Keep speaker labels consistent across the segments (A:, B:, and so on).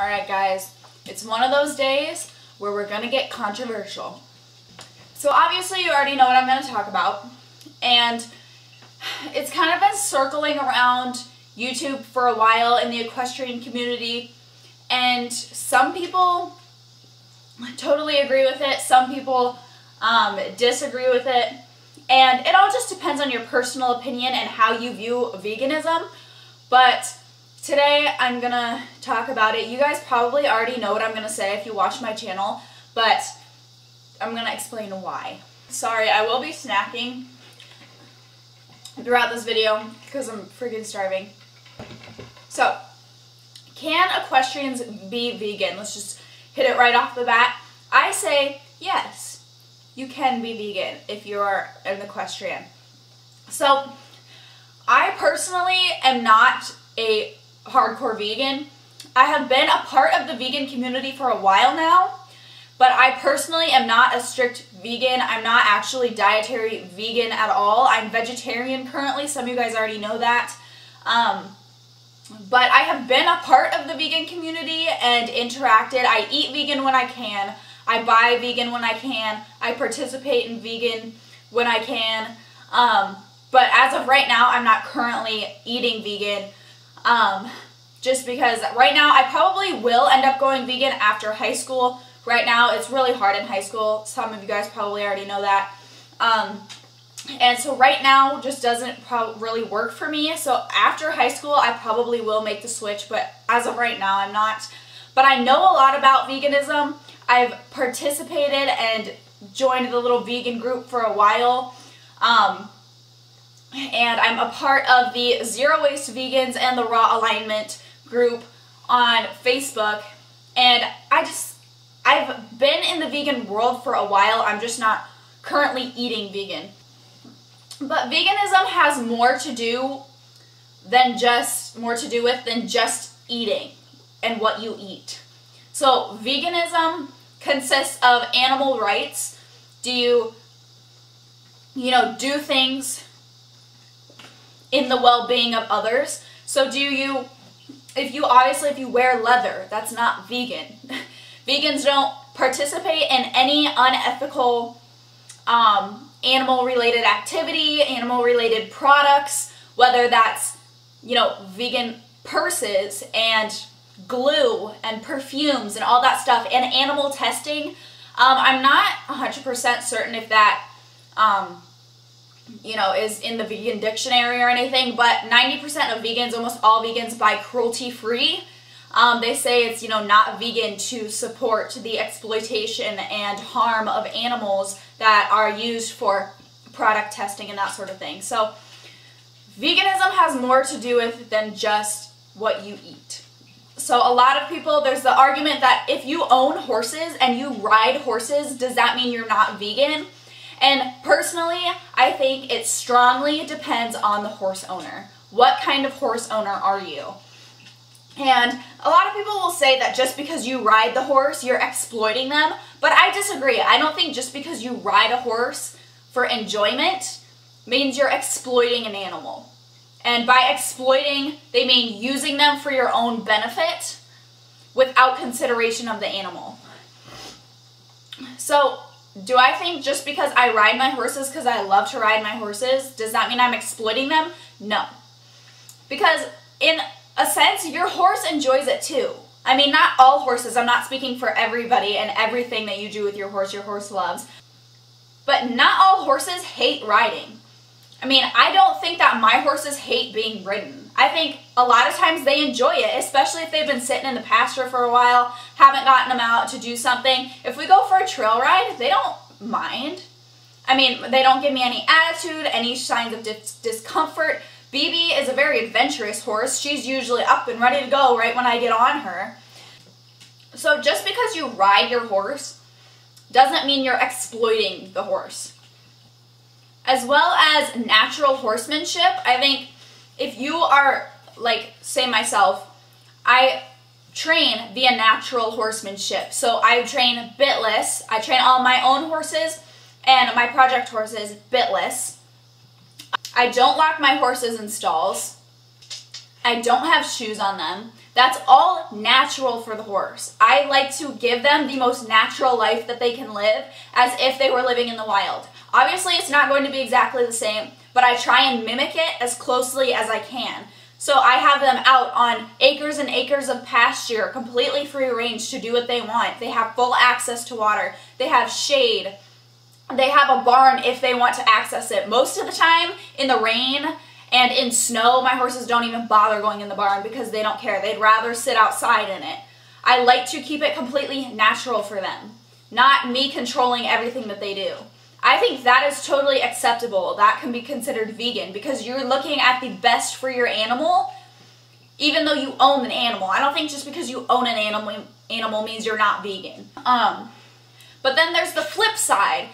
A: Alright guys, it's one of those days where we're going to get controversial. So obviously you already know what I'm going to talk about, and it's kind of been circling around YouTube for a while in the equestrian community, and some people totally agree with it, some people disagree with it, and it all just depends on your personal opinion and how you view veganism. But today I'm gonna talk about it. You guys probably already know what I'm gonna say if you watch my channel, but I'm gonna explain why. Sorry, I will be snacking throughout this video because I'm freaking starving. So, can equestrians be vegan? Let's just hit it right off the bat. I say yes, you can be vegan if you're an equestrian. So, I personally am not a hardcore vegan. I have been a part of the vegan community for a while now, but I personally am not a strict vegan. I'm not actually dietary vegan at all. I'm vegetarian currently. Some of you guys already know that. But I have been a part of the vegan community and interacted. I eat vegan when I can. I buy vegan when I can. I participate in vegan when I can. But as of right now, I'm not currently eating vegan. Just because right now I probably will end up going vegan after high school. Right now it's really hard in high school. Some of you guys probably already know that. And so right now just doesn't really work for me. So after high school I probably will make the switch, but as of right now I'm not. But I know a lot about veganism. I've participated and joined the little vegan group for a while. And I'm a part of the Zero Waste Vegans and the Raw Alignment group on Facebook. And I've been in the vegan world for a while. I'm just not currently eating vegan. But veganism has more to do with than just eating and what you eat. So veganism consists of animal rights. Do you do things in the well-being of others? So if you wear leather, that's not vegan. Vegans don't participate in any unethical animal-related activity, animal-related products, whether that's, vegan purses and glue and perfumes and all that stuff, and animal testing. I'm not 100% certain if that is in the vegan dictionary or anything, but 90% of vegans, almost all vegans, buy cruelty-free. They say it's, not vegan to support the exploitation and harm of animals that are used for product testing and that sort of thing. So veganism has more to do with than just what you eat. So a lot of people, there's the argument that if you own horses and you ride horses, does that mean you're not vegan? And personally, I think it strongly depends on the horse owner. What kind of horse owner are you? And a lot of people will say that just because you ride the horse, you're exploiting them. But I disagree. I don't think just because you ride a horse for enjoyment means you're exploiting an animal. And by exploiting, they mean using them for your own benefit without consideration of the animal. So, do I think just because I ride my horses because I love to ride my horses, does that mean I'm exploiting them? No. Because in a sense, your horse enjoys it too. I mean, not all horses. I'm not speaking for everybody and everything that you do with your horse loves. But not all horses hate riding. I mean, I don't think that my horses hate being ridden. I think a lot of times they enjoy it, especially if they've been sitting in the pasture for a while, haven't gotten them out to do something. If we go for a trail ride, they don't mind. I mean, they don't give me any attitude, any signs of discomfort. BB is a very adventurous horse. She's usually up and ready to go right when I get on her. So just because you ride your horse doesn't mean you're exploiting the horse. As well as natural horsemanship, I think if you are, like, say myself, I train via natural horsemanship. So I train bitless. I train all my own horses and my project horses bitless. I don't lock my horses in stalls. I don't have shoes on them. That's all natural for the horse. I like to give them the most natural life that they can live, as if they were living in the wild. Obviously, it's not going to be exactly the same, but I try and mimic it as closely as I can. So I have them out on acres and acres of pasture, completely free range to do what they want. They have full access to water. They have shade. They have a barn if they want to access it. Most of the time, in the rain and in snow, my horses don't even bother going in the barn because they don't care. They'd rather sit outside in it. I like to keep it completely natural for them, not me controlling everything that they do. I think that is totally acceptable. That can be considered vegan because you're looking at the best for your animal, even though you own an animal. I don't think just because you own an animal means you're not vegan. But then there's the flip side.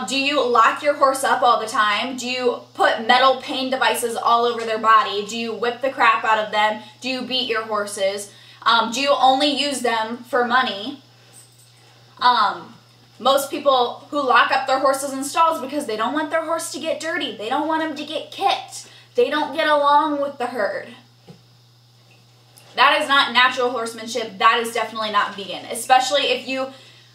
A: Do you lock your horse up all the time? Do you put metal pain devices all over their body? Do you whip the crap out of them? Do you beat your horses? Do you only use them for money? Most people who lock up their horses in stalls because they don't want their horse to get dirty. They don't want him to get kicked. They don't get along with the herd. That is not natural horsemanship. That is definitely not vegan, especially if you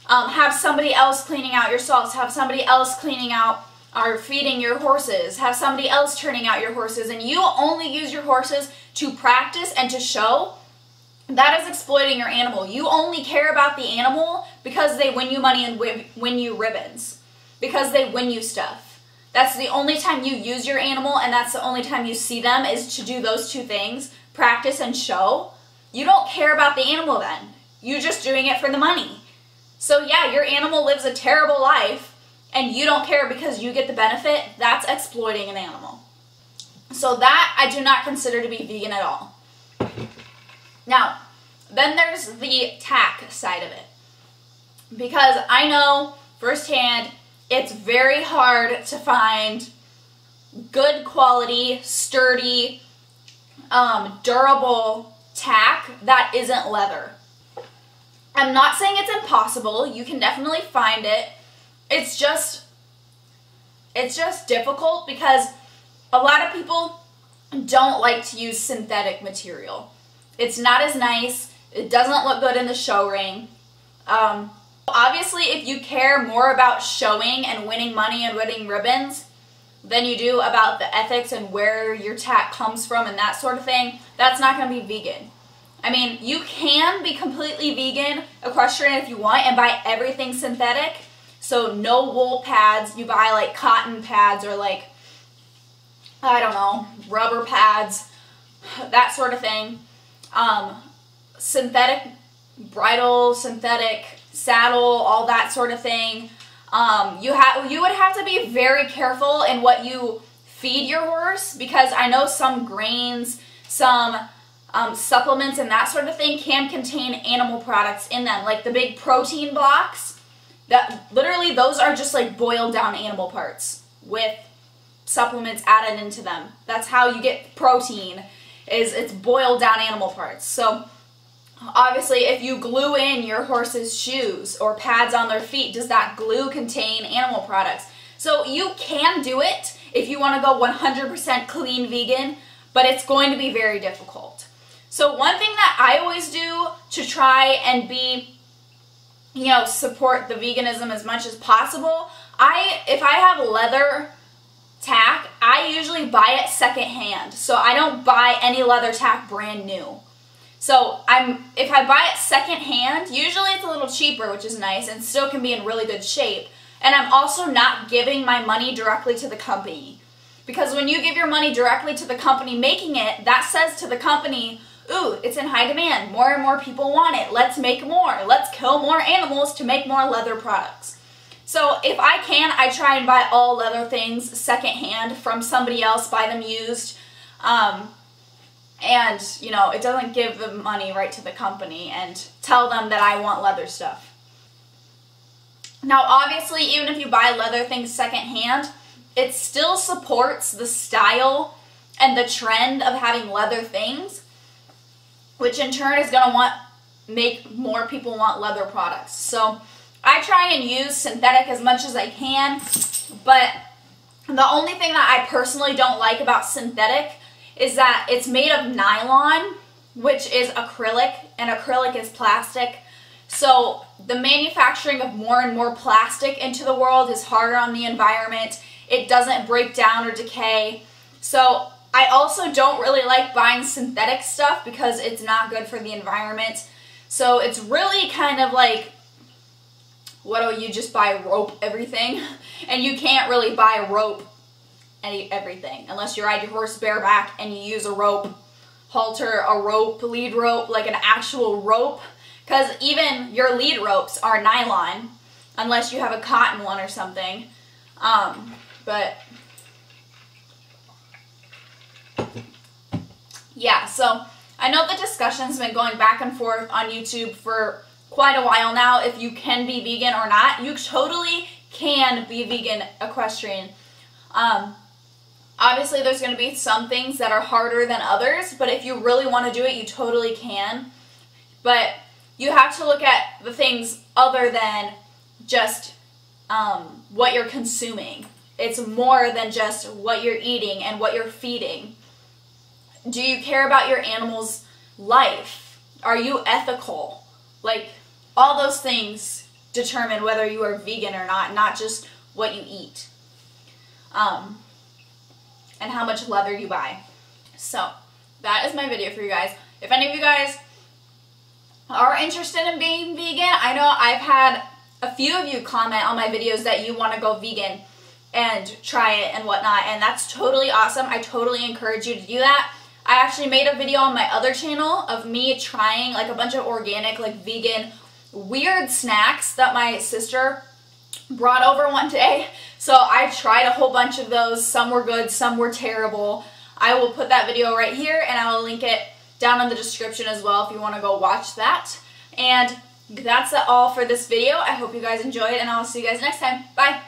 A: have somebody else cleaning out your stalls, have somebody else cleaning out or feeding your horses, have somebody else turning out your horses, and you only use your horses to practice and to show. That is exploiting your animal. You only care about the animal because they win you money and win you ribbons, because they win you stuff. That's the only time you use your animal, and that's the only time you see them, is to do those two things, practice and show. You don't care about the animal then. You're just doing it for the money. So yeah, your animal lives a terrible life and you don't care because you get the benefit. That's exploiting an animal. So that I do not consider to be vegan at all. Now, then there's the tack side of it. Because I know firsthand it's very hard to find good quality, sturdy, durable tack that isn't leather. I'm not saying it's impossible. You can definitely find it. It's just difficult because a lot of people don't like to use synthetic material. It's not as nice. It doesn't look good in the show ring. Obviously, if you care more about showing and winning money and winning ribbons than you do about the ethics and where your tack comes from and that sort of thing, that's not going to be vegan. I mean, you can be completely vegan equestrian if you want and buy everything synthetic. So no wool pads. You buy like cotton pads or like, I don't know, rubber pads, that sort of thing. Synthetic bridle, synthetic saddle, all that sort of thing. You would have to be very careful in what you feed your horse, because I know some grains, some supplements and that sort of thing can contain animal products in them, like the big protein blocks. That literally, those are just like boiled down animal parts with supplements added into them. That's how you get protein, is it's boiled down animal parts. So obviously, if you glue in your horse's shoes or pads on their feet, does that glue contain animal products? So you can do it if you want to go 100% clean vegan, but it's going to be very difficult. So one thing that I always do to try and be, support the veganism as much as possible, if I have leather tack, I usually buy it secondhand. So I don't buy any leather tack brand new. So if I buy it secondhand, usually it's a little cheaper, which is nice, and still can be in really good shape. And I'm also not giving my money directly to the company. Because when you give your money directly to the company making it, that says to the company, ooh, it's in high demand. More and more people want it. Let's make more. Let's kill more animals to make more leather products. So if I can, I try and buy all leather things secondhand from somebody else, buy them used. And, it doesn't give the money right to the company and tell them that I want leather stuff. Now, obviously, even if you buy leather things secondhand, it still supports the style and the trend of having leather things, which in turn is going to make more people want leather products. So I try and use synthetic as much as I can, but the only thing that I personally don't like about synthetic is that it's made of nylon, which is acrylic, and acrylic is plastic. So the manufacturing of more and more plastic into the world is harder on the environment. It doesn't break down or decay. So I also don't really like buying synthetic stuff because it's not good for the environment. So it's really kind of like, what do you just buy rope everything? And you can't really buy rope everything unless you ride your horse bareback and you use a rope halter, a rope, lead rope, like an actual rope. Because even your lead ropes are nylon unless you have a cotton one or something. But yeah, so I know the discussion's been going back and forth on YouTube for quite a while now if you can be vegan or not. You totally can be vegan equestrian. Obviously there's going to be some things that are harder than others, but if you really want to do it, you totally can. But you have to look at the things other than just what you're consuming. It's more than just what you're eating and what you're feeding. Do you care about your animal's life? Are you ethical? Like, all those things determine whether you are vegan or not just what you eat. And how much leather you buy. So, that is my video for you guys. If any of you guys are interested in being vegan, I know I've had a few of you comment on my videos that you want to go vegan and try it and whatnot, and that's totally awesome. I totally encourage you to do that. I actually made a video on my other channel of me trying like a bunch of organic, like vegan, weird snacks that my sister brought over one day. So I tried a whole bunch of those. Some were good, some were terrible. I will put that video right here and I will link it down in the description as well if you want to go watch that. And that's all for this video. I hope you guys enjoyed and I'll see you guys next time. Bye!